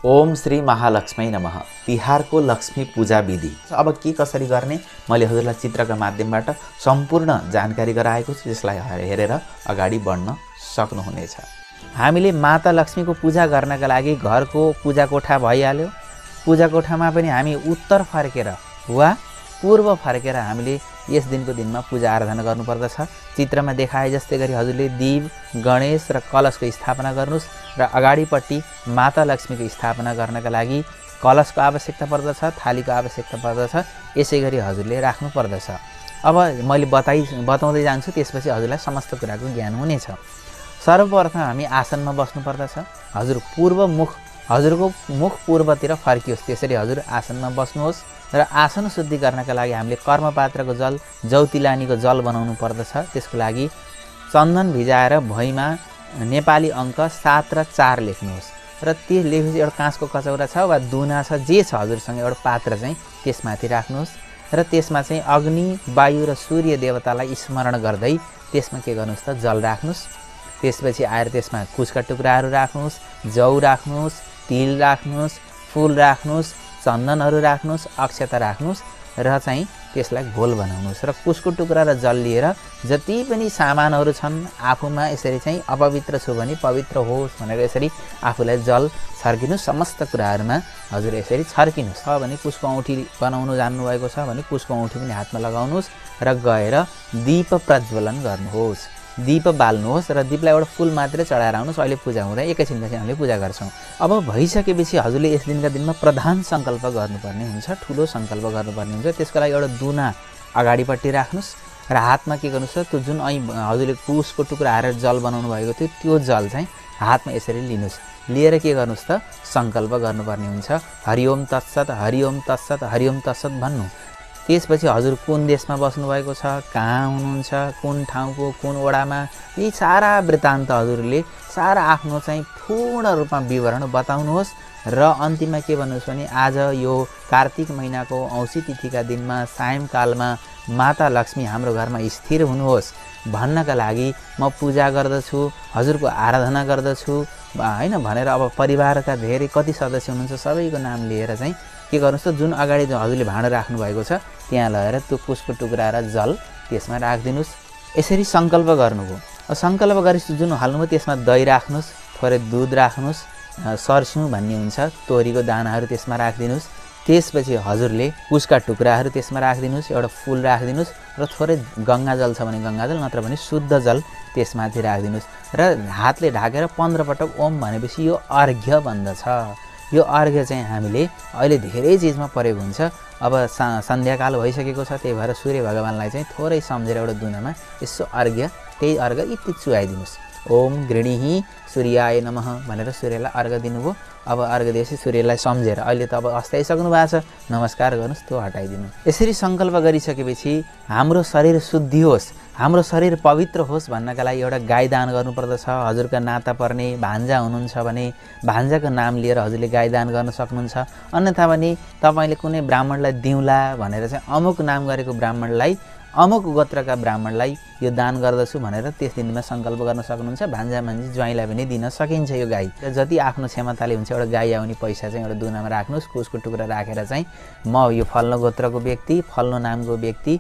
ओम श्री महालक्ष्मी नमः। तिहारको लक्ष्मी पूजा विधि अब के कसरी गर्ने मैले हजुरलाई चित्रका माध्यमबाट सम्पूर्ण जानकारी गराएको छु, जसलाई हेरेर अगाडि बढ्न सक्नुहुनेछ। हामीले माता लक्ष्मीको पूजा गर्नका लागि घरको पूजा कोठा भइहाल्यो। पूजा कोठामा पनि हामी उत्तर फर्केर वा पूर्व फर्केर हामीले यस दिनमा पूजा आराधना गर्नुपर्दछ। चित्रमा देखाए जस्तै गरी हजुरले दीप, गणेश र कलशको स्थापना गर्नुस् र अगाडिपट्टि माता लक्ष्मीको स्थापना गर्नका लागि कलशको आवश्यकता पर्दछ, थालीको आवश्यकता पर्दछ। यसै गरी हजुरले राख्नु पर्दछ। अब मैले बताउँदै जान्छु, त्यसपछि हजुरलाई समस्त कुराको ज्ञान हुनेछ। सर्वप्रथम हामी आसनमा बस्नु पर्दछ। हजुरको मुख पूर्वतिर फर्कियोस्, त्यसरी हजुर आसनमा बस्नुहोस् र आसन शुद्धि गर्नका लागि हामीले कर्मपात्रको जल, जौतिलानीको जल बनाउनु पर्दछ। त्यसको लागि चन्दन भिजाएर भुइँमा नेपाली अङ्क 7 र 4 लेख्नुहोस् र त्यो लेखेपछि एउटा काँचको कचौरा छ वा दुना छ, जे छ हजुरसँग एउटा पात्र चाहिँ त्यसमाथि राख्नुहोस् र त्यसमा चाहिँ अग्नि, वायु र सूर्य देवतालाई स्मरण गर्दै त्यसमा के गर्नुहोस् त जल राख्नुहोस्। त्यसपछि आएर त्यसमा कुशका टुक्राहरू राख्नुहोस्, जौ राख्नुहोस्, तिल राख्नुहोस्, फुल राख्नुहोस्, चन्दनहरू राख्नुहोस्, अक्षता राख्नुहोस् र चाहिँ त्यसलाई घोल बनाउनुहोस् र कुशको टुक्रा र जल लिएर जति पनि सामानहरू छन् आफूमा यसरी चाहिँ अपवित्र छु भने पवित्र होस् भनेर यसरी आफूलाई जल छर्किनुहोस्। समस्त कुराहरूमा हजुर यसरी छर्किनुहोस्। छ भने कुशको औँठी बनाउनु जान्नुभएको छ भने कुशको औँठी पनि हातमा लगाउनुहोस् र गएर दीप प्रज्वलन गर्नुहोस्, दीप बाल्नुहोस् र दीपलाई एउटा फुल मात्रै चढाएर आउनुहोस्। अहिले पूजा हुँदैन, एकैछिनपछि हामीले पूजा गर्छौँ। अब भइसकेपछि हजुरले यस दिनमा प्रधान सङ्कल्प गर्नुपर्ने हुन्छ, ठुलो सङ्कल्प गर्नुपर्ने हुन्छ। त्यसको लागि एउटा दुना अगाडिपट्टि राख्नुहोस् र हातमा के गर्नुहोस् त त्यो जुन हजुरले कुशको टुक्रा हालेर जल बनाउनु भएको थियो त्यो जल चाहिँ हातमा यसरी लिनुहोस्। लिएर के गर्नुहोस् त सङ्कल्प गर्नुपर्ने हुन्छ। हरिओम तत्सत, हरिओम तत्सत, हरिओम तत्सत भन्नु। त्यसपछि हजुर कुन देशमा बस्नुभएको छ, कहाँ हुनुहुन्छ, कुन ठाउँको, कुन वडामा, यी सारा वृत्तान्त हजुरले सारा आफ्नो चाहिँ पूर्ण रूपमा विवरण बताउनुहोस् र अन्तिममा के भन्नुहोस् भने आज यो कार्तिक महिनाको औँसी तिथिका दिनमा सायंकालमा माता लक्ष्मी हाम्रो घरमा स्थिर हुनुहोस् भन्नका लागि म पूजा गर्दछु, हजुरको आराधना गर्दछु हैन भनेर अब परिवारका धेरै कति सदस्य हुनुहुन्छ सबैको नाम लिएर चाहिँ के गर्नुहोस् त जुन अगाडि हजुरले भाँडो राख्नु भएको छ त्यहाँ लगेर त्यो कुशको टुक्रा र जल त्यसमा राखिदिनुहोस्। यसरी सङ्कल्प गर्नुभयो। सङ्कल्प गरेपछि जुन हाल्नुभयो त्यसमा दही राख्नुहोस्, थोरै दुध राख्नुहोस्, सर्स्यौँ भन्ने हुन्छ तोरीको दानाहरू त्यसमा राखिदिनुहोस्। त्यसपछि हजुरले कुशका टुक्राहरू त्यसमा राखिदिनुहोस्, एउटा फुल राखिदिनुहोस् र थोरै गङ्गाजल छ भने गङ्गाजल, नत्र भने शुद्ध जल त्यसमाथि राखिदिनुहोस् र हातले ढाकेर 15 पटक ओम भनेपछि यो अर्घ्य बन्दछ। यो अर्घ्य चाहिँ हामीले अहिले धेरै चिजमा प्रयोग हुन्छ। अब सन्ध्याकाल भइसकेको छ, त्यही भएर सूर्य भगवानलाई चाहिँ थोरै सम्झेर एउटा दुनामा यसो अर्घ्य, त्यही अर्घ्य इति चुहाइदिनुहोस्। ओम गृणीहि सूर्याय नमः भनेर सूर्यलाई अर्घ्य दिनुभयो। अब अर्घ्य दिएपछि सूर्यलाई सम्झेर अहिले त अब अस्ताइसक्नु भएको छ, नमस्कार गर्नुहोस्, त्यो हटाइदिनु। यसरी सङ्कल्प गरिसकेपछि हाम्रो शरीर शुद्धि होस्, हाम्रो शरीर पवित्र होस् भन्नका लागि एउटा गाई दान गर्नुपर्दछ। हजुरका नाता पर्ने भान्जा हुनुहुन्छ भने भान्जाको नाम लिएर हजुरले गाई दान गर्न सक्नुहुन्छ। अन्यथा भने तपाईँले कुनै ब्राह्मणलाई दिउँला भनेर चाहिँ अमुक नाम गरेको ब्राह्मणलाई, अमुक गोत्रका ब्राह्मणलाई यो दान गर्दछु भनेर त्यस दिनमा सङ्कल्प गर्न सक्नुहुन्छ। भान्जा मान्छे ज्वाइँलाई पनि दिन सकिन्छ यो गाई। जति आफ्नो क्षमताले हुन्छ एउटा गाई आउने पैसा चाहिँ एउटा दुनामा राख्नुहोस्, कुशको टुक्रा राखेर चाहिँ म यो फल्लो गोत्रको व्यक्ति, फल्लो नामको व्यक्ति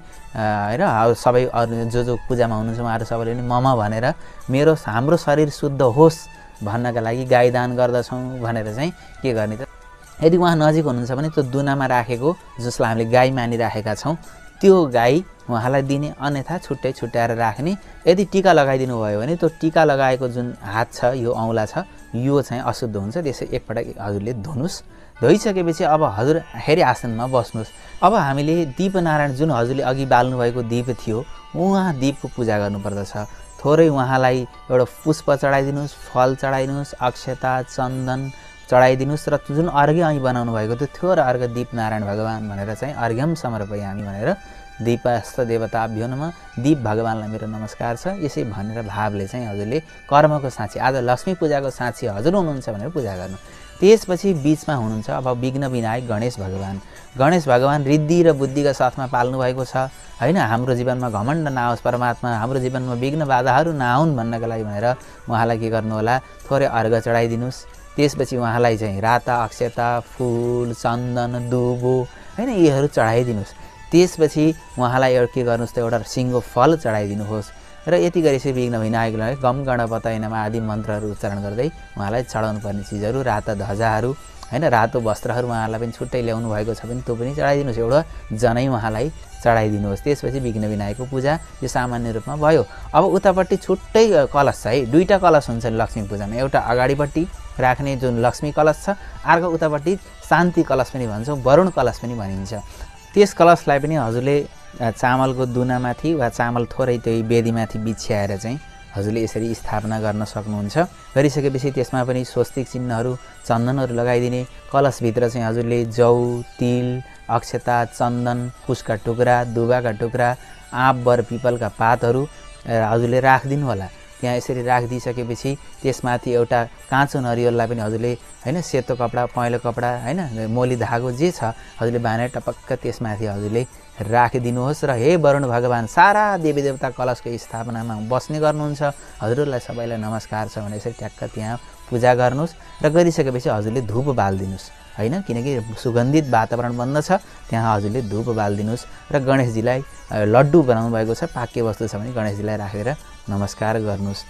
र सबै अरू जो पूजामा हुनुहुन्छ उहाँहरू सबैले पनि मम भनेर हाम्रो शरीर शुद्ध होस् भन्नका लागि गाई दान गर्दछौँ भनेर चाहिँ के गर्ने त, यदि उहाँ नजिक हुनुहुन्छ भने त्यो दुनामा राखेको जसलाई हामीले गाई मानिराखेका छौँ त्यो गाई उहाँलाई दिने, अन्यथा छुट्याएर राख्ने। यदि टीका लगाइदिनु भयो भने त्यो टीका लगाएको जुन हात छ, यो औँला छ, यो चाहिँ अशुद्ध हुन्छ। त्यसै एकपटक हजुरले धुनुहोस्। धोइसकेपछि अब हजुर फेरि आसनमा बस्नुहोस्। अब हामीले दीपनारायण जुन हजुरले अघि बाल्नुभएको दीप थियो उहाँ दीपको पूजा गर्नुपर्दछ। थोरै उहाँलाई एउटा पुष्प चढाइदिनुहोस्, फल चढाइदिनुहोस्, अक्षता, चन्दन चढाइदिनुहोस् र जुन अर्घ्य અહીં बनाउनु भएको थियो र अर्घ्य दीप नारायण भगवान भनेर चाहिँ अर्घ्यम समर्पयामि भनेर दीपस्थ देवताभ्यो नमः, दीप भगवानलाई मेरो नमस्कार छ यसै भनेर भावले चाहिँ हजुरले कर्मको साक्षी, आज लक्ष्मी पूजाको साक्षी हजुर हुनुहुन्छ भनेर पूजा गर्नु। त्यसपछि बीचमा हुनुहुन्छ अब विघ्न विनायक गणेश भगवान। गणेश भगवान रिद्धि र बुद्धिका साथमा पाल्नु भएको छ हैन। हाम्रो जीवनमा घमण्ड नआओस् परमात्मा, हाम्रो जीवनमा विघ्न बाधाहरू नआउन् भन्नका लागि भनेर उहाँलाई के गर्नु होला, थोरै अर्घ चढाइदिनुहोस्। त्यसपछि उहाँलाई चाहिँ राता अक्षता फुल चन्दन दुबो हैन यीहरू चढाइदिनुहोस्। त्यसपछि उहाँलाई एउटा के गर्नुहोस् त एउटा सिङ्गो फल चढाइदिनुहोस् र यति गरेपछि विघ्न विनायकलाई गम गणपतये नमः आदि मन्त्रहरू उच्चारण गर्दै उहाँलाई चढाउनु पर्ने चिजहरू राता ध्वजाहरू हैन रातो वस्त्रहरू उहाँलाई पनि छुट्टै ल्याउनु भएको छ भने त्यो पनि चढाइदिनुहोस्। एउटा जनै उहाँलाई चढाइदिनुहोस्। त्यसपछि विघ्न विनायकको पूजा यो सामान्य रूपमा भयो। अब उतापट्टि छुट्टै कलश छ है, दुईटा कलश हुन्छ लक्ष्मी पूजामा। एउटा अगाडिपट्टि राख्ने जुन लक्ष्मी कलश छ, अर्को उतापट्टि शान्ति कलश पनि भन्छौँ, वरुण कलश पनि भनिन्छ। त्यस कलशलाई पनि हजुरले चामलको दुनामाथि वा चामल थोरै त्यही वेदीमाथि बिछ्याएर चाहिँ हजुरले यसरी स्थापना गर्न सक्नुहुन्छ। गरिसकेपछि त्यसमा पनि स्वस्तिक चिन्हहरू चन्दनहरू लगाइदिने। कलशभित्र चाहिँ हजुरले जौ तिल अक्षता चन्दन कुशका टुक्रा दुबाका टुक्रा आँप बर पिपलका पातहरू हजुरले राखिदिनु होला। त्यहाँ यसरी राखिदिइसकेपछि त्यसमाथि एउटा काँचो नरिवललाई पनि हजुरले हैन सेतो कपडा पहेँलो कपडा हैन मोली धागो जे छ हजुरले बाँधेर टपक्क त्यसमाथि हजुरले राखिदिनुहोस्। र हे वरुण भगवान सारा देवीदेवता कलशको स्थापनामा बस्ने गर्नुहुन्छ, हजुरहरूलाई सबैलाई नमस्कार छ भने यसरी ट्याक्क त्यहाँ पूजा गर्नुहोस्। र गरिसकेपछि हजुरले धूप बाल्दिनुहोस् हैन, किनकि सुगन्धित वातावरण बन्दछ, त्यहाँ हजुरले धूप बाल्दिनुहोस्। र गणेशजीलाई लड्डु बनाउनु भएको छ, पाक्य वस्तु छ भने गणेशजीलाई राखेर नमस्कार गर्नुहोस्।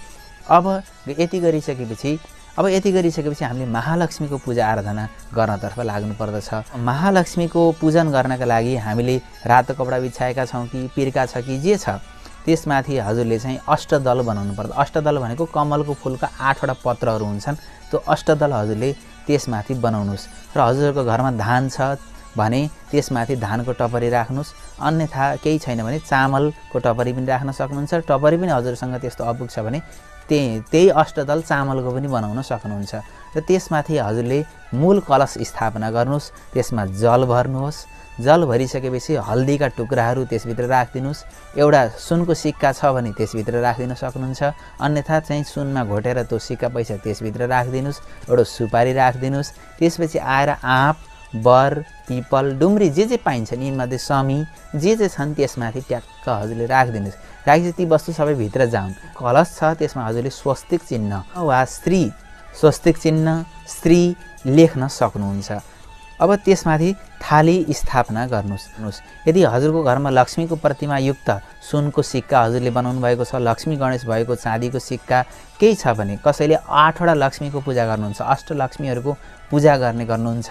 अब यति गरिसकेपछि हामीले महालक्ष्मीको पूजा आराधना गर्नतर्फ लाग्नुपर्दछ। महालक्ष्मीको पूजन गर्नका लागि हामीले रातो कपडा बिछाएका छौँ कि पिर्का छ कि जे छ, त्यसमाथि हजुरले चाहिँ अष्टदल बनाउनु पर्छ। अष्टदल भनेको कमलको फुलका 8वटा पत्रहरू हुन्छन्, त्यो अष्टदल हजुरले त्यसमाथि बनाउनुहोस्। र हजुरहरूको घरमा धान छ भने त्यसमाथि धानको टपरी राख्नुहोस्, अन्यथा केही छैन भने चामलको टपरी पनि राख्न सक्नुहुन्छ। टपरी पनि हजुरसँग त्यस्तो अपुग छ भने त्यही अष्टदल चामलको पनि बनाउन सक्नुहुन्छ। र त्यसमाथि हजुरले मूल कलश स्थापना गर्नुहोस्, त्यसमा जल भर्नुहोस्। जल भरिसकेपछि हल्दीका टुक्राहरू त्यसभित्र राखिदिनुहोस्। एउटा सुनको सिक्का छ भने त्यसभित्र राखिदिन सक्नुहुन्छ, अन्यथा चाहिँ सुनमा घोटेर त्यो सिक्का पैसा त्यसभित्र राखिदिनुहोस्। एउटा सुपारी राखिदिनुहोस्। त्यसपछि आएर आँप बर पिपल डुम्री जे पाइन्छन् यिनमध्ये समी जे छन् त्यसमाथि ट्याक्क हजुरले राखिदिनुहोस्। राखेपछि ती वस्तु सबै भित्र जाउन्। कलश छ त्यसमा हजुरले स्वस्तिक चिन्ह वा स्त्री स्वस्तिक चिन्ह स्त्री लेख्न सक्नुहुन्छ। अब त्यसमाथि थाली स्थापना गर्नुहोस्। यदि हजुरको घरमा लक्ष्मीको प्रतिमा युक्त सुनको सिक्का हजुरले बनाउनु भएको छ, लक्ष्मी गणेश भएको चाँदीको सिक्का केही छ भने, कसैले 8वटा लक्ष्मीको पूजा गर्नुहुन्छ, अष्टलक्ष्मीहरूको पूजा गर्नुहुन्छ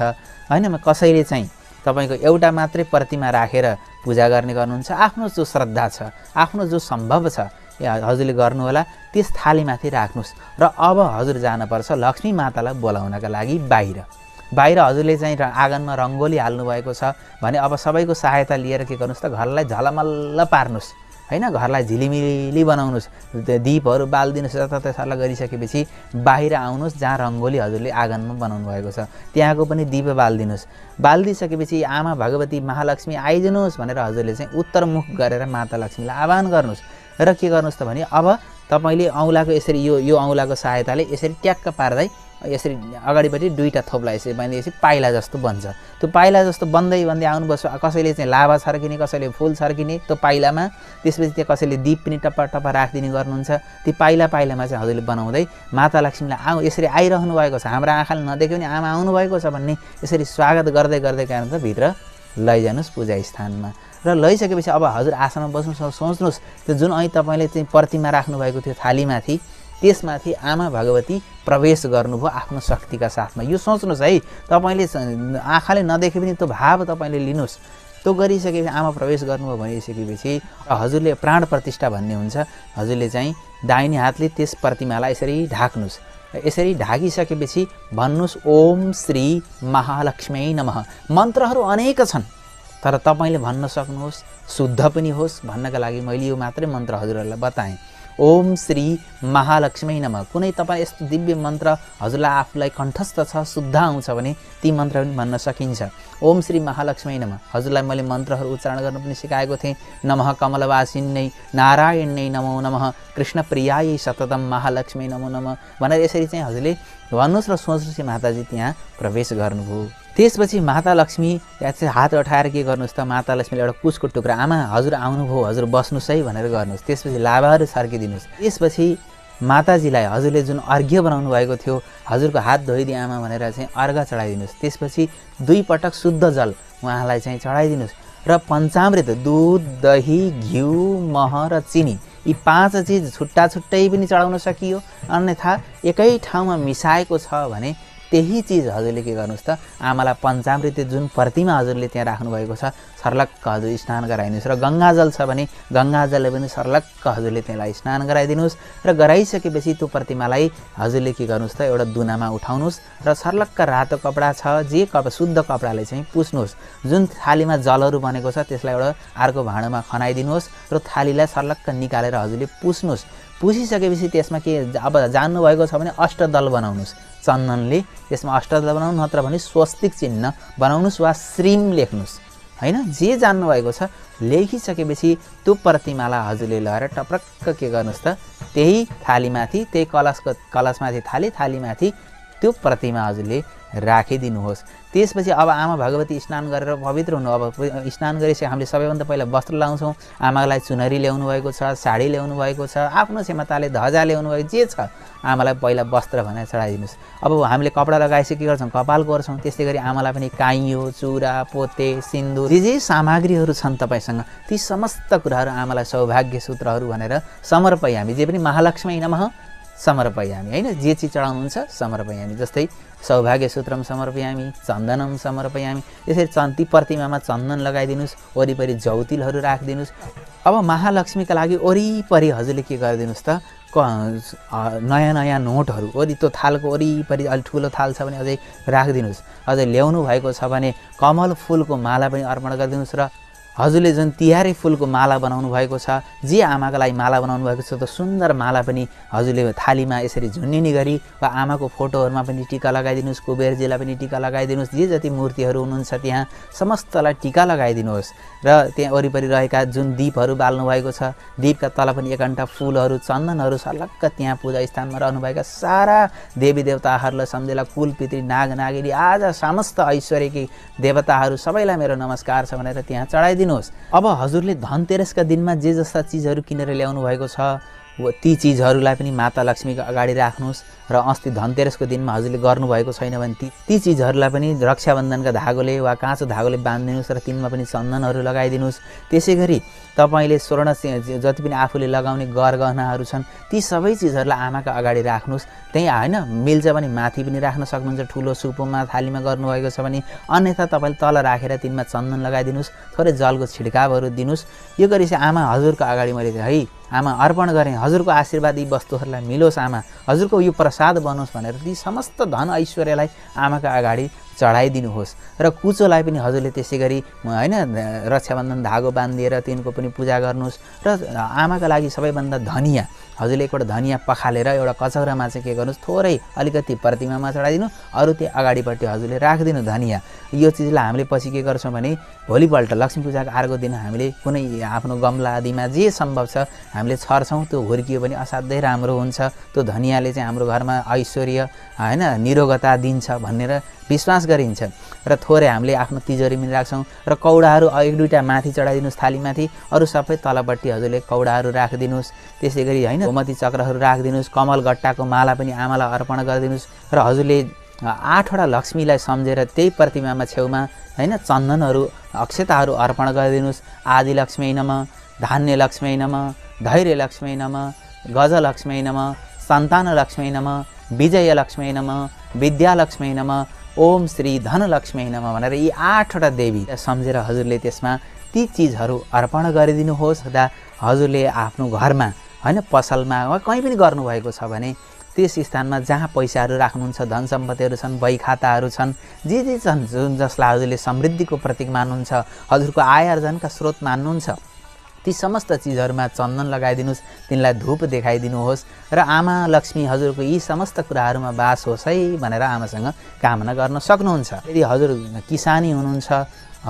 हैन, कसैले चाहिँ तपाईको एउटा मात्रै प्रतिमा राखेर पूजा गर्ने गर्नुहुन्छ। आफ्नो जो श्रद्धा छ, आफ्नो जो सम्भव छ हजुरले गर्नु होला, त्यस थालीमाथि राख्नुहोस्। र अब हजुर जानुपर्छ लक्ष्मी मातालाई बोलाउनका लागि बाहिर हजुरले चाहिँ आँगनमा रङ्गोली हाल्नु भएको छ भने अब सबैको सहायता लिएर के गर्नुहोस् त, घरलाई झलमल्ल पार्नुहोस् हैन, घरलाई झिलिमिली बनाउनुहोस्, दीपहरू बाल्दिनुहोस्। त्यसलाई गरिसकेपछि बाहिर आउनुहोस्, जहाँ रङ्गोली हजुरले आँगनमा बनाउनु भएको छ त्यहाँको पनि दीप बालिदिनुहोस्। बालिदिइसकेपछि आमा भगवती महालक्ष्मी आइदिनुहोस् भनेर हजुरले चाहिँ उत्तरमुख गरेर माता लक्ष्मीलाई आह्वान गर्नुहोस्। र के गर्नुहोस् त भने अब तपाईँले औँलाको यसरी यो औँलाको सहायताले यसरी ट्याक्क पार्दै यसरी अगाडिपट्टि दुईटा थोप्ला यसरी बाँधिएपछि पाइला जस्तो बन्छ। त्यो पाइला जस्तो बन्दै आउनुपर्छ। कसैले चाहिँ लाभा छर्किने, कसैले फुल छर्किने त्यो पाइलामा, त्यसपछि त्यहाँ कसैले दीप पनि टप्पा राखिदिने गर्नुहुन्छ। ती पाइलामा चाहिँ हजुरले बनाउँदै माता लक्ष्मीलाई यसरी आइरहनु भएको छ, हाम्रो आँखाले नदेख्यो भने आमा आउनुभएको छ भन्ने यसरी स्वागत गर्दै कारण त भित्र लैजानुहोस् पूजा स्थानमा। र लैसकेपछि अब हजुर आसनमा बस्नुहोस्, सोच्नुहोस् त्यो जुन अहिले तपाईँले चाहिँ प्रतिमा राख्नुभएको थियो थालीमाथि, त्यसमाथि आमा भगवती प्रवेश गर्नुभयो आफ्नो शक्तिका साथमा। यो सोच्नुहोस् है, तपाईँले आँखाले नदेखे पनि त्यो भाव तपाईँले लिनुहोस्। त्यो गरिसकेपछि आमा प्रवेश गर्नुभयो भनिसकेपछि हजुरले प्राण प्रतिष्ठा भन्ने हुन्छ, हजुरले चाहिँ दाहिने हातले त्यस प्रतिमालाई यसरी ढाक्नुहोस्। यसरी ढाकिसकेपछि भन्नुहोस् ओम श्री महालक्ष्मी नमः। मन्त्रहरू अनेक छन्, तर तपाईँले भन्न सक्नुहोस्, शुद्ध पनि होस् भन्नका लागि मैले यो मात्रै मन्त्र हजुरहरूलाई बताएँ। ओम श्री महालक्ष्मी नमः। कुनै तपाईँ यस्तो दिव्य मन्त्र हजुरलाई आफूलाई कण्ठस्थ छ, शुद्ध आउँछ भने ती मन्त्र पनि भन्न सकिन्छ। ओम श्री महालक्ष्मी नमः हजुरलाई मैले मन्त्रहरू उच्चारण गर्न पनि सिकाएको थिएँ। नमः कमलवासिन्यै नारायण्यै नमो नमः कृष्णप्रियायै सततम महालक्ष्मी नमो नमः भनेर यसरी चाहिँ हजुरले भन्नुहोस् र सोच्नुहोस् कि माताजी त्यहाँ प्रवेश गर्नुभयो। त्यसपछि माता लक्ष्मी त्यहाँ चाहिँ हात उठाएर के गर्नुहोस् त, माता लक्ष्मीले एउटा कुशको टुक्रा आमा हजुर आउनुभयो, हजुर बस्नुहोस् है भनेर गर्नुहोस्। त्यसपछि लाभाहरू छर्किदिनुहोस्। त्यसपछि माताजीलाई हजुरले जुन अर्घ्य बनाउनु भएको थियो, हजुरको हात धोइदिए आमा भनेर चाहिँ अर्घ चढाइदिनुहोस्। त्यसपछि 2 पटक शुद्ध जल उहाँलाई चाहिँ चढाइदिनुहोस् र पञ्चामृत दुध, दही, घिउ, मह र चिनी यी 5 चिज छुट्टा छुट्टै पनि चढाउन सकियो। अन्यथा एकै ठाउँमा मिसाएको छ भने त्यही चिज हजुरले के गर्नुहोस् त, आमालाई पञ्चामृत जुन प्रतिमा हजुरले त्यहाँ राख्नुभएको छ सर्लक्क हजुर स्नान गराइदिनुहोस् र गङ्गाजल छ भने गङ्गाजलले पनि सर्लक्क हजुरले त्यसलाई स्नान गराइदिनुहोस् र गराइसकेपछि त्यो प्रतिमालाई हजुरले के गर्नुहोस् त, एउटा दुनामा उठाउनुहोस् र सर्लक्क रातो कपडा छ, जे शुद्ध कपडाले चाहिँ पुस्नुहोस्। जुन थालीमा जलहरू बनेको छ त्यसलाई एउटा अर्को भाँडोमा खनाइदिनुहोस् र थालीलाई सर्लक्क निकालेर हजुरले पुस्नुहोस्। पुसिसकेपछि त्यसमा के अब जान्नुभएको छ भने अष्टदल बनाउनुहोस् चन्दनले, त्यसमा अष्टदल बनाउनु, नत्र भने स्वस्तिक चिन्ह बनाउनुहोस् वा श्रीम लेख्नुहोस् हैन। जे जान्नुभएको छ लेखिसकेपछि त्यो प्रतिमालाई हजुरले लगेर टप्रक्क के गर्नुहोस् त, त्यही थालीमाथि, त्यही कलशमाथि थालीमाथि त्यो प्रतिमा हजुरले राखिदिनुहोस्। त्यसपछि अब आमा भगवती स्नान गरेर पवित्र हुनु। अब स्नान गरेपछि हामीले सबैभन्दा पहिला वस्त्र लाउँछौँ। आमालाई चुनरी ल्याउनु भएको छ, साडी ल्याउनु भएको छ, आफ्नो क्षमताले ध्वजा ल्याउनु भएको जे छ आमालाई पहिला वस्त्र भनेर चढाइदिनुहोस्। अब हामीले कपडा लगाएपछि के गर्छौँ, कपाल गर्छौँ। त्यस्तै गरी आमालाई पनि काइयो, चुरा, पोते, सिन्दुर जे सामग्रीहरू छन् तपाईँसँग ती समस्त कुराहरू आमालाई सौभाग्य सूत्रहरू भनेर समर्पयामी, जे पनि महालक्ष्मी नमः समर्पयामी हैन, जे चिज चढाउनुहुन्छ समर्पयामी। जस्तै सौभाग्य सूत्रम समर्पयामी, चन्दनम समर्पयामी। यसरी ती प्रतिमामा चन्दन लगाइदिनुहोस्, वरिपरि जौतिलहरू राखिदिनुहोस्। अब महालक्ष्मीका लागि वरिपरि हजुरले के गरिदिनुहोस् त, नयाँ नयाँ नोटहरू त्यो थालको वरिपरि अलि ठुलो थाल छ भने अझै राखिदिनुहोस्। अझै ल्याउनु भएको छ भने कमल फुलको माला पनि अर्पण गरिदिनुहोस् र हजुरले जुन तिहारे फुलको माला बनाउनु भएको छ, जे आमाको लागि माला बनाउनु भएको छ, त्यो सुन्दर माला पनि हजुरले थालीमा यसरी झुन्निने गरी वा आमाको फोटोहरूमा पनि टिका लगाइदिनुहोस्, कुबेरजीलाई पनि टिका लगाइदिनुहोस्। जे जति मूर्तिहरू हुनुहुन्छ त्यहाँ समस्तलाई टिका लगाइदिनुहोस् र त्यहाँ वरिपरि रहेका जुन दीपहरू बाल्नु भएको छ, दीपका तल पनि 1 घण्टा फुलहरू, चन्दनहरू सर्लक्क त्यहाँ पूजा स्थानमा रहनुभएका सारा देवी देवताहरूलाई सम्झेला, कुल पितृ, नाग नागिनी, आज समस्त ऐश्वर्यकी देवताहरू सबैलाई मेरो नमस्कार छ भनेर त्यहाँ चढाइदिनुहोस्। अब हजुरले धनतेरसका दिनमा जे जस्ता चिजहरू किनेर ल्याउनु भएको छ ती चिजहरूलाई पनि माता लक्ष्मीको अगाडि राख्नुहोस् र अस्ति धनतेरसको दिनमा हजुरले गर्नुभएको छैन भने ती चिजहरूलाई पनि रक्षाबन्धनका धागोले वा काँचो धागोले बाँधिदिनुहोस् र तिनमा पनि चन्दनहरू लगाइदिनुहोस्। त्यसै गरी तपाईँले स्वर्ण जति पनि आफूले लगाउने गरगहनाहरू छन् ती सबै चिजहरूलाई आमाका अगाडि राख्नुहोस्। त्यही होइन मिल्छ भने माथि पनि राख्न सक्नुहुन्छ, ठुलो सुपोमा थालीमा गर्नुभएको छ भने, अन्यथा तपाईँले तल राखेर तिनमा चन्दन लगाइदिनुहोस्, थोरै जलको छिड्कावहरू दिनुहोस्। यो गरेपछि आमा हजुरको अगाडि मैले है आमा अर्पण गरेँ, हजुरको आशीर्वाद यी वस्तुहरूलाई मिलोस्, आमा हजुरको यो प्रसाद बनोस् भनेर ती समस्त धन ऐश्वर्यलाई आमाका अगाडि चढाइदिनुहोस्। र कुचोलाई पनि हजुरले त्यसै गरी होइन रक्षाबन्धन धागो बाँधिदिएर तिनको पनि पूजा गर्नुहोस्। र आमाका लागि सबैभन्दा धनिया हजुरले एकवटा धनिया पखालेर एउटा कचौरामा चाहिँ के गर्नुहोस्, थोरै अलिकति प्रतिमामा चढाइदिनु, अरू त्यो अगाडिपट्टि हजुरले राखिदिनु धनिया। यो चिजलाई हामीले पछि के गर्छौँ भने भोलिपल्ट लक्ष्मी पूजाको अर्को दिन हामीले कुनै आफ्नो गमला आदिमा जे सम्भव छ हामीले छर्छौँ, त्यो हुर्कियो भने असाध्यै राम्रो हुन्छ। त्यो धनियाले चाहिँ हाम्रो घरमा ऐश्वर्य होइन निरोगता दिन्छ भनेर विश्वास गरिन्छ। र थोरै हामीले आफ्नो तिजोरीमा राख्छौँ र कौडाहरू 1-2टा माथि चढाइदिनुहोस् थालीमाथि, अरू सबै तलपट्टि हजुरले कौडाहरू राखिदिनुहोस्। त्यसै गरी होइन गोमती चक्रहरू राखिदिनुहोस्, कमल गट्टाको माला पनि आमालाई अर्पण गरिदिनुहोस्। र हजुरले 8वटा लक्ष्मीलाई सम्झेर त्यही प्रतिमामा छेउमा होइन चन्दनहरू अक्षताहरू अर्पण गरिदिनुहोस्। आदि लक्ष्मी नमः, धान्य लक्ष्मी नमः, धैर्य लक्ष्मी नमः, गजलक्ष्मी नमः, सन्तान लक्ष्मी नमः, विजय लक्ष्मी नमः, विद्या लक्ष्मी नमः, ओम श्री धनलक्ष्मी नमः भनेर यी 8वटा देवी सम्झेर हजुरले त्यसमा ती चिजहरू अर्पण गरिदिनुहोस्। र हजुरले आफ्नो घरमा होइन पसलमा वा कहीँ पनि गर्नुभएको छ भने त्यस स्थानमा जहाँ पैसाहरू राख्नुहुन्छ, धन सम्पत्तिहरू छन्, बही खाताहरू छन्, जे छन् जुन जसलाई हजुरले समृद्धिको प्रतीक मान्नुहुन्छ, हजुरको आय आर्जनका स्रोत मान्नुहुन्छ, ती समस्त चिजहरूमा चन्दन लगाइदिनुहोस्, तिनलाई धूप देखाइदिनुहोस्। र आमा लक्ष्मी हजुरको यी समस्त कुराहरूमा बास होस् है भनेर आमासँग कामना गर्न सक्नुहुन्छ। यदि हजुर किसानी हुनुहुन्छ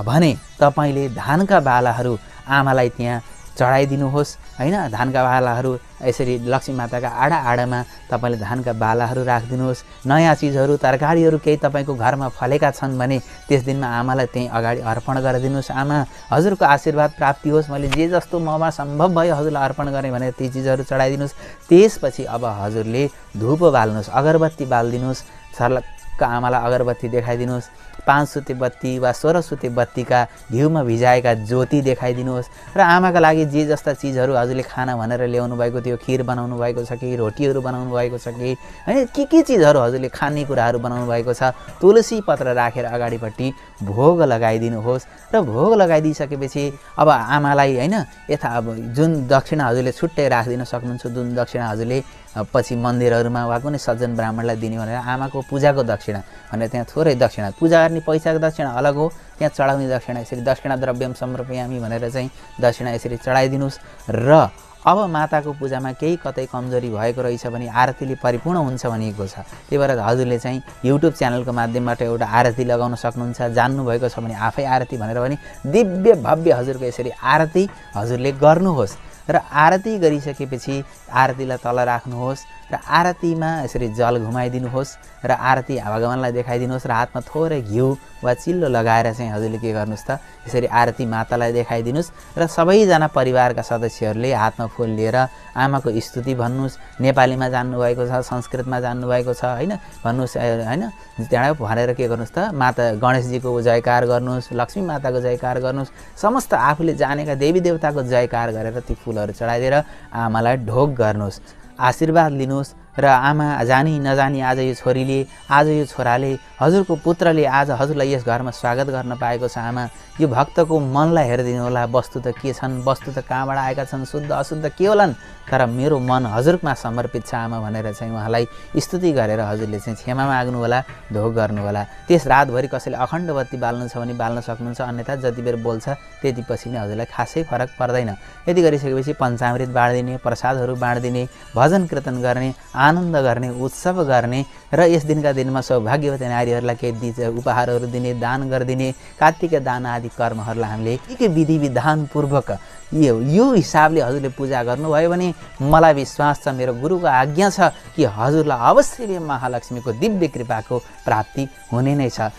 भने तपाईँले धानका बालाहरू आमालाई त्यहाँ चढाइदिनुहोस् हैन। धानका बालाहरू यसरी लक्ष्मी माताका आडामा तपाईँले धानका बालाहरू राखिदिनुहोस्। नयाँ चिजहरू तरकारीहरू केही तपाईँको घरमा फलेका छन् भने त्यस दिनमा आमालाई त्यहीँ अगाडि अर्पण गरिदिनुहोस्। आमा हजुरको आशीर्वाद प्राप्ति होस्, मैले जे जस्तो ममा सम्भव भयो हजुरलाई अर्पण गरेँ भनेर ती चिजहरू चढाइदिनुहोस्। त्यसपछि अब हजुरले धुप बाल्नुहोस्, अगरबत्ती बालिदिनुहोस्। सर्लक्क आमालाई अगरबत्ती देखाइदिनुहोस्। 5 सुते बत्ती वा 16 सुते बत्तीका घिउमा भिजाएका ज्योति देखाइदिनुहोस्। र आमाका लागि जे जस्ता चिजहरू हजुरले खाना भनेर ल्याउनु भएको थियो, खिर बनाउनु भएको छ कि, रोटीहरू बनाउनु भएको छ कि, हैन के चिजहरू हजुरले खानेकुराहरू बनाउनु भएको छ, तुलसी पत्र राखेर अगाडिपट्टि भोग लगाइदिनुहोस्। र भोग लगाइदिइसकेपछि अब आमालाई हैन यथा अब जुन दक्षिणा हजुरले छुट्टै राखिदिन सक्नुहुन्छ, जुन दक्षिणा हजुरले पछि मन्दिरहरूमा वा कुनै सज्जन ब्राह्मणलाई दिने भनेर आमाको पूजाको दक्षिणा भनेर त्यहाँ थोरै दक्षिणा, पूजा गर्ने पैसाको दक्षिणा अलग हो, त्यहाँ चढाउने दक्षिणा यसरी दक्षिणा द्रव्यम समर्पयामि भनेर चाहिँ दक्षिणा यसरी चढाइदिनुहोस्। र अब माताको पूजामा केही कतै कमजोरी भएको रहेछ भने आरतीले परिपूर्ण हुन्छ भनिएको छ। त्यही भएर हजुरले चाहिँ युट्युब च्यानलको माध्यमबाट एउटा आरती लगाउन सक्नुहुन्छ। जान्नुभएको छ भने आफै आरती भनेर पनि दिव्य भव्य हजुरको यसरी आरती हजुरले गर्नुहोस्। र आरती गरिसकेपछि आरतीलाई तल राख्नुहोस् र आरतीमा यसरी जल घुमाइदिनुहोस् र आरती भगवानलाई देखाइदिनुहोस् र हातमा थोरै घिउ वा चिल्लो लगाएर चाहिँ हजुरले के गर्नुहोस् त यसरी आरती मातालाई देखाइदिनुहोस् र सबैजना परिवारका सदस्यहरूले हातमा फुल लिएर आमाको स्तुति भन्नुहोस्। नेपालीमा जान्नुभएको छ, संस्कृतमा जान्नुभएको छ हैन भन्नुहोस् हैन। त्यहाँ भनेर के गर्नुहोस् त माता गणेशजीको जयकार गर्नुहोस्, लक्ष्मी माताको जयकार गर्नुहोस्, समस्त आफूले जानेका देवी देवताको जयकार गरेर ती फुलहरू चढाइदिएर आमालाई ढोग गर्नुहोस्, आशीर्वाद लिनुहोस्। र आमा जानी नजानी आज यो छोरीले, आज यो छोराले, हजुरको पुत्रले आज हजुरलाई यस घरमा स्वागत गर्न पाएको छ। आमा यो भक्तको मनलाई हेरिदिनु होला, वस्तु त के छन्, वस्तु त कहाँबाट आएका छन्, शुद्ध अशुद्ध के होलान्, तर मेरो मन हजुरमा समर्पित छ आमा भनेर चाहिँ उहाँलाई स्तुति गरेर हजुरले चाहिँ क्षमा माग्नु होला, ढोग गर्नु होला। त्यस रातभरि कसैले अखण्ड बत्ती बाल्नु छ भने बाल्न सक्नुहुन्छ, अन्यथा जति बेर बोल्छ त्यति पछि पनि हजुरलाई खासै फरक पर्दैन। यति गरिसकेपछि पञ्चामृत बाँडिदिने, प्रसादहरू बाँडिदिने, भजन कीर्तन गर्ने, आनन्द गर्ने, उत्सव गर्ने र यस दिनका दिनमा सौभाग्यवती नारीहरूलाई केही उपहारहरू दिने, दान गरिदिने, कात्तिक दान आदि कर्महरूलाई हामीले के विधि विधानपूर्वक यो हिसाबले हजुरले पूजा गर्नुभयो भने मलाई विश्वास छ, मेरो गुरुको आज्ञा छ कि हजुरलाई अवश्य महालक्ष्मीको दिव्य कृपाको प्राप्ति हुने नै छ।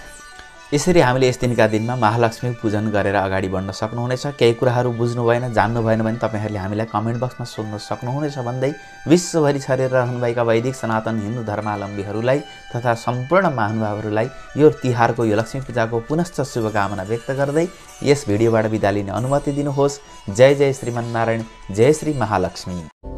यसरी हामीले यस दिनका दिनमा महालक्ष्मी पूजन गरेर अगाडि बढ्न सक्नुहुनेछ। केही कुराहरू बुझ्नु भएन, जान्नु भएन भने तपाईँहरूले हामीलाई कमेन्ट बक्समा सोध्न सक्नुहुनेछ भन्दै विश्वभरि छरेर रहनुभएका वैदिक सनातन हिन्दू धर्मावलम्बीहरूलाई तथा सम्पूर्ण महानुभावहरूलाई यो तिहारको, यो लक्ष्मी पूजाको पुनश्च शुभकामना व्यक्त गर्दै यस भिडियोबाट बिदा लिने अनुमति दिनुहोस्। जय जय श्रीमन्नारायण, जय श्री महालक्ष्मी।